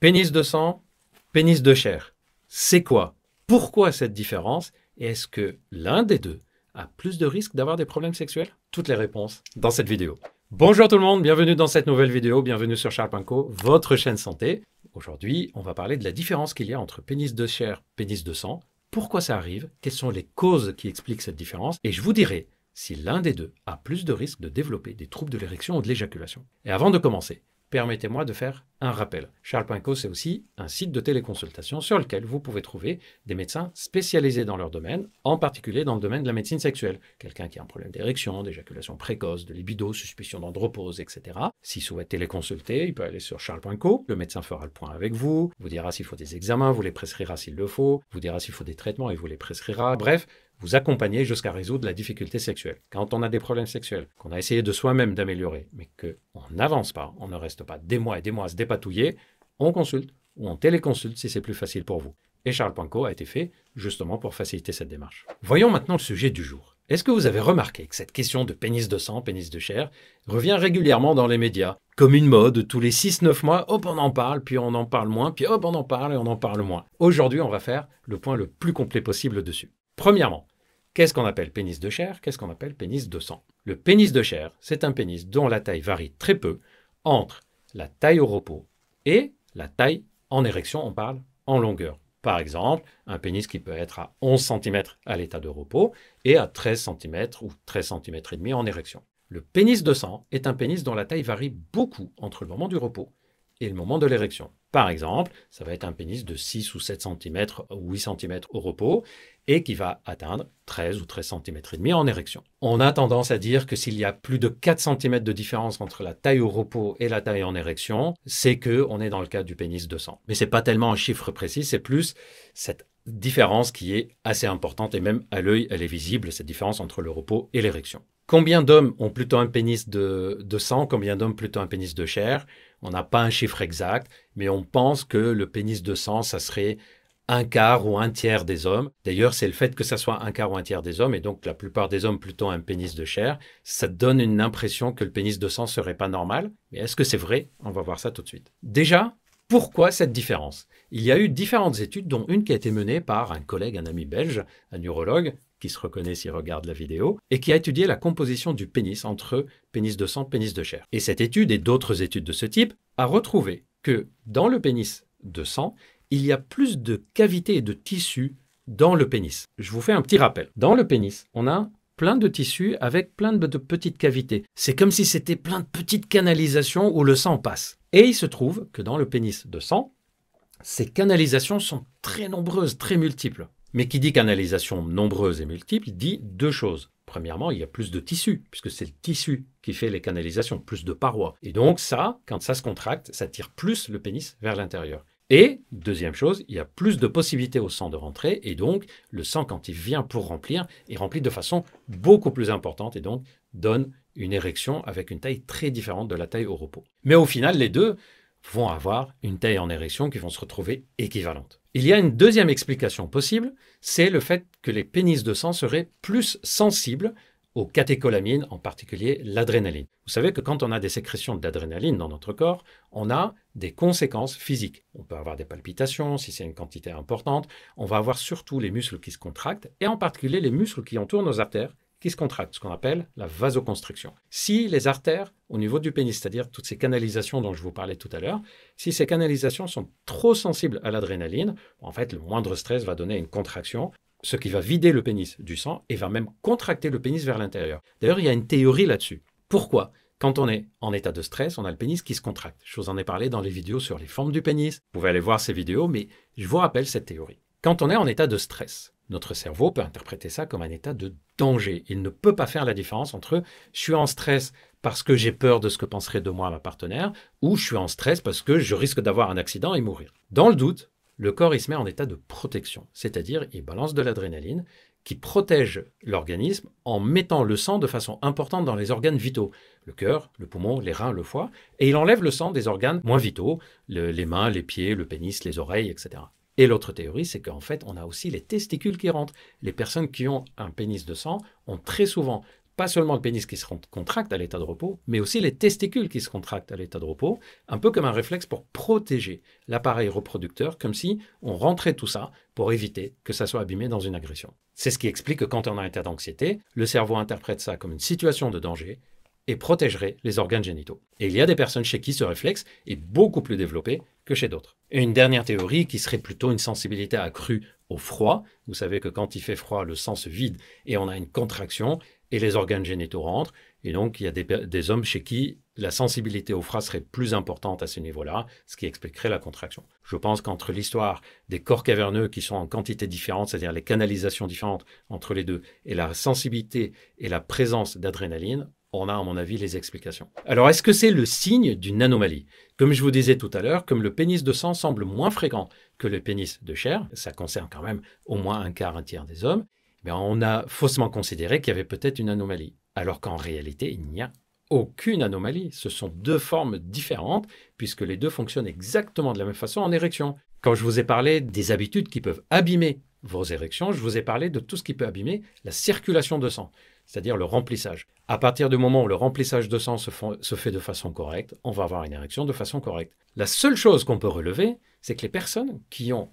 Pénis de sang, pénis de chair. C'est quoi? Pourquoi cette différence? Et est-ce que l'un des deux a plus de risques d'avoir des problèmes sexuels? Toutes les réponses dans cette vidéo. Bonjour tout le monde, bienvenue dans cette nouvelle vidéo, bienvenue sur Charles.co, votre chaîne santé. Aujourd'hui, on va parler de la différence qu'il y a entre pénis de chair, pénis de sang, pourquoi ça arrive, quelles sont les causes qui expliquent cette différence, et je vous dirai si l'un des deux a plus de risques de développer des troubles de l'érection ou de l'éjaculation. Et avant de commencer, permettez-moi de faire un rappel. Charles.co, c'est aussi un site de téléconsultation sur lequel vous pouvez trouver des médecins spécialisés dans leur domaine, en particulier dans le domaine de la médecine sexuelle. Quelqu'un qui a un problème d'érection, d'éjaculation précoce, de libido, suspicion d'andropause, etc. S'il souhaite téléconsulter, il peut aller sur Charles.co. Le médecin fera le point avec vous, vous dira s'il faut des examens, vous les prescrira s'il le faut, vous dira s'il faut des traitements et vous les prescrira. Bref, vous accompagner jusqu'à résoudre la difficulté sexuelle. Quand on a des problèmes sexuels, qu'on a essayé de soi-même d'améliorer, mais qu'on n'avance pas, on ne reste pas des mois et des mois à se dépatouiller, on consulte ou on téléconsulte si c'est plus facile pour vous. Et Charles.co a été fait justement pour faciliter cette démarche. Voyons maintenant le sujet du jour. Est-ce que vous avez remarqué que cette question de pénis de sang, pénis de chair, revient régulièrement dans les médias, comme une mode, tous les 6-9 mois, hop on en parle, puis on en parle moins, puis hop on en parle et on en parle moins. Aujourd'hui, on va faire le point le plus complet possible dessus. Premièrement, qu'est-ce qu'on appelle pénis de chair? Qu'est-ce qu'on appelle pénis de sang? Le pénis de chair, c'est un pénis dont la taille varie très peu entre la taille au repos et la taille en érection, on parle en longueur. Par exemple, un pénis qui peut être à 11 cm à l'état de repos et à 13 cm ou 13 cm et demi en érection. Le pénis de sang est un pénis dont la taille varie beaucoup entre le moment du repos et le moment de l'érection. Par exemple, ça va être un pénis de 6 ou 7 cm ou 8 cm au repos et qui va atteindre 13 ou 13 cm et demi en érection. On a tendance à dire que s'il y a plus de 4 cm de différence entre la taille au repos et la taille en érection, c'est qu'on est dans le cas du pénis de sang. Mais ce n'est pas tellement un chiffre précis, c'est plus cette différence qui est assez importante et même à l'œil, elle est visible, cette différence entre le repos et l'érection. Combien d'hommes ont plutôt un pénis de sang, combien d'hommes plutôt un pénis de chair? On n'a pas un chiffre exact, mais on pense que le pénis de sang, ça serait un quart ou un tiers des hommes. D'ailleurs, c'est le fait que ça soit un quart ou un tiers des hommes, et donc la plupart des hommes plutôt un pénis de chair, ça donne une impression que le pénis de sang serait pas normal. Mais est-ce que c'est vrai? On va voir ça tout de suite. Déjà, pourquoi cette différence? Il y a eu différentes études, dont une qui a été menée par un collègue, un ami belge, un urologue, qui se reconnaît s'il regarde la vidéo, et qui a étudié la composition du pénis entre pénis de sang et pénis de chair. Et cette étude, et d'autres études de ce type, a retrouvé que dans le pénis de sang, il y a plus de cavités et de tissus dans le pénis. Je vous fais un petit rappel. Dans le pénis, on a plein de tissus avec plein de petites cavités. C'est comme si c'était plein de petites canalisations où le sang passe. Et il se trouve que dans le pénis de sang, ces canalisations sont très nombreuses, très multiples. Mais qui dit canalisation nombreuse et multiple, dit deux choses. Premièrement, il y a plus de tissu, puisque c'est le tissu qui fait les canalisations, plus de parois. Et donc ça, quand ça se contracte, ça tire plus le pénis vers l'intérieur. Et, deuxième chose, il y a plus de possibilités au sang de rentrer, et donc le sang, quand il vient pour remplir, il remplit de façon beaucoup plus importante, et donc donne une érection avec une taille très différente de la taille au repos. Mais au final, les deux vont avoir une taille en érection qui vont se retrouver équivalentes. Il y a une deuxième explication possible, c'est le fait que les pénis de sang seraient plus sensibles aux catécholamines, en particulier l'adrénaline. Vous savez que quand on a des sécrétions d'adrénaline dans notre corps, on a des conséquences physiques. On peut avoir des palpitations si c'est une quantité importante, on va avoir surtout les muscles qui se contractent, et en particulier les muscles qui entourent nos artères, qui se contractent, ce qu'on appelle la vasoconstriction. Si les artères, au niveau du pénis, c'est-à-dire toutes ces canalisations dont je vous parlais tout à l'heure, si ces canalisations sont trop sensibles à l'adrénaline, en fait, le moindre stress va donner une contraction, ce qui va vider le pénis du sang et va même contracter le pénis vers l'intérieur. D'ailleurs, il y a une théorie là-dessus. Pourquoi? Quand on est en état de stress, on a le pénis qui se contracte. Je vous en ai parlé dans les vidéos sur les formes du pénis. Vous pouvez aller voir ces vidéos, mais je vous rappelle cette théorie. Quand on est en état de stress, notre cerveau peut interpréter ça comme un état de danger. Il ne peut pas faire la différence entre « je suis en stress parce que j'ai peur de ce que penserait de moi ma partenaire » ou « je suis en stress parce que je risque d'avoir un accident et mourir ». Dans le doute, le corps il se met en état de protection, c'est-à-dire il balance de l'adrénaline qui protège l'organisme en mettant le sang de façon importante dans les organes vitaux, le cœur, le poumon, les reins, le foie, et il enlève le sang des organes moins vitaux, les mains, les pieds, le pénis, les oreilles, etc. Et l'autre théorie, c'est qu'en fait, on a aussi les testicules qui rentrent. Les personnes qui ont un pénis de sang ont très souvent pas seulement le pénis qui se contracte à l'état de repos, mais aussi les testicules qui se contractent à l'état de repos, un peu comme un réflexe pour protéger l'appareil reproducteur, comme si on rentrait tout ça pour éviter que ça soit abîmé dans une agression. C'est ce qui explique que quand on a un état d'anxiété, le cerveau interprète ça comme une situation de danger et protégerait les organes génitaux. Et il y a des personnes chez qui ce réflexe est beaucoup plus développé que chez d'autres. Et une dernière théorie qui serait plutôt une sensibilité accrue au froid. Vous savez que quand il fait froid, le sang se vide et on a une contraction et les organes génitaux rentrent. Et donc, il y a des hommes chez qui la sensibilité au froid serait plus importante à ce niveau-là, ce qui expliquerait la contraction. Je pense qu'entre l'histoire des corps caverneux qui sont en quantité différente, c'est-à-dire les canalisations différentes entre les deux, et la sensibilité et la présence d'adrénaline, on a, à mon avis, les explications. Alors, est-ce que c'est le signe d'une anomalie? Comme je vous disais tout à l'heure, comme le pénis de sang semble moins fréquent que le pénis de chair, ça concerne quand même au moins un quart, un tiers des hommes, mais on a faussement considéré qu'il y avait peut-être une anomalie, alors qu'en réalité, il n'y a aucune anomalie. Ce sont deux formes différentes, puisque les deux fonctionnent exactement de la même façon en érection. Quand je vous ai parlé des habitudes qui peuvent abîmer vos érections, je vous ai parlé de tout ce qui peut abîmer la circulation de sang, c'est-à-dire le remplissage. À partir du moment où le remplissage de sang se fait de façon correcte, on va avoir une érection de façon correcte. La seule chose qu'on peut relever, c'est que les personnes qui ont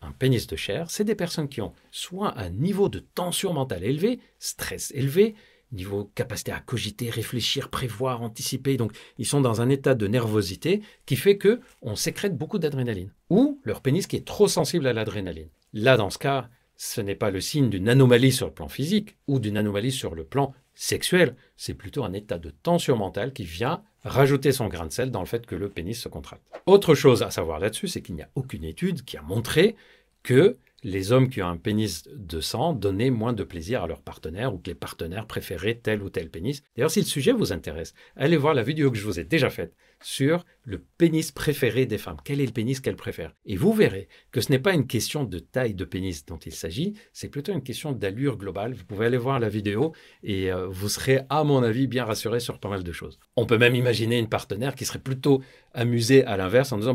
un pénis de chair, c'est des personnes qui ont soit un niveau de tension mentale élevé, stress élevé, niveau capacité à cogiter, réfléchir, prévoir, anticiper. Donc, ils sont dans un état de nervosité qui fait qu'on sécrète beaucoup d'adrénaline. Ou leur pénis qui est trop sensible à l'adrénaline. Là, dans ce cas, ce n'est pas le signe d'une anomalie sur le plan physique ou d'une anomalie sur le plan sexuel. C'est plutôt un état de tension mentale qui vient rajouter son grain de sel dans le fait que le pénis se contracte. Autre chose à savoir là-dessus, c'est qu'il n'y a aucune étude qui a montré que les hommes qui ont un pénis de sang donnaient moins de plaisir à leurs partenaires ou que les partenaires préféraient tel ou tel pénis. D'ailleurs, si le sujet vous intéresse, allez voir la vidéo que je vous ai déjà faite sur le pénis préféré des femmes. Quel est le pénis qu'elles préfèrent? Et vous verrez que ce n'est pas une question de taille de pénis dont il s'agit, c'est plutôt une question d'allure globale. Vous pouvez aller voir la vidéo et vous serez, à mon avis, bien rassuré sur pas mal de choses. On peut même imaginer une partenaire qui serait plutôt amusée à l'inverse en disant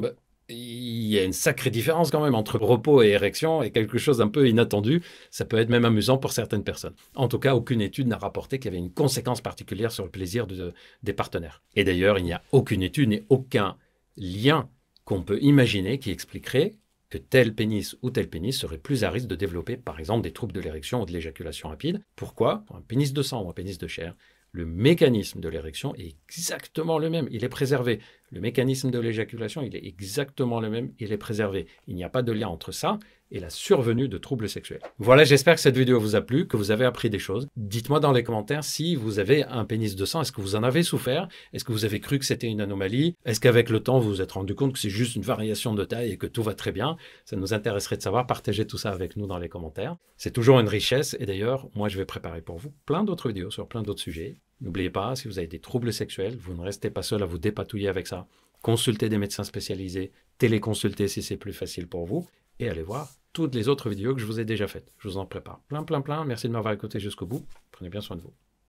il y a une sacrée différence quand même entre repos et érection et quelque chose d'un peu inattendu. Ça peut être même amusant pour certaines personnes. En tout cas, aucune étude n'a rapporté qu'il y avait une conséquence particulière sur le plaisir des partenaires. Et d'ailleurs, il n'y a aucune étude et aucun lien qu'on peut imaginer qui expliquerait que tel pénis ou tel pénis serait plus à risque de développer, par exemple, des troubles de l'érection ou de l'éjaculation rapide. Pourquoi? Pour un pénis de sang ou un pénis de chair, le mécanisme de l'érection est exactement le même, il est préservé. Le mécanisme de l'éjaculation, il est exactement le même, il est préservé. Il n'y a pas de lien entre ça et la survenue de troubles sexuels. Voilà, j'espère que cette vidéo vous a plu, que vous avez appris des choses. Dites-moi dans les commentaires si vous avez un pénis de sang, est-ce que vous en avez souffert? Est-ce que vous avez cru que c'était une anomalie? Est-ce qu'avec le temps, vous vous êtes rendu compte que c'est juste une variation de taille et que tout va très bien? Ça nous intéresserait de savoir, partagez tout ça avec nous dans les commentaires. C'est toujours une richesse et d'ailleurs, moi je vais préparer pour vous plein d'autres vidéos sur plein d'autres sujets. N'oubliez pas, si vous avez des troubles sexuels, vous ne restez pas seul à vous dépatouiller avec ça. Consultez des médecins spécialisés, téléconsultez si c'est plus facile pour vous et allez voir toutes les autres vidéos que je vous ai déjà faites. Je vous en prépare plein. Merci de m'avoir écouté jusqu'au bout. Prenez bien soin de vous.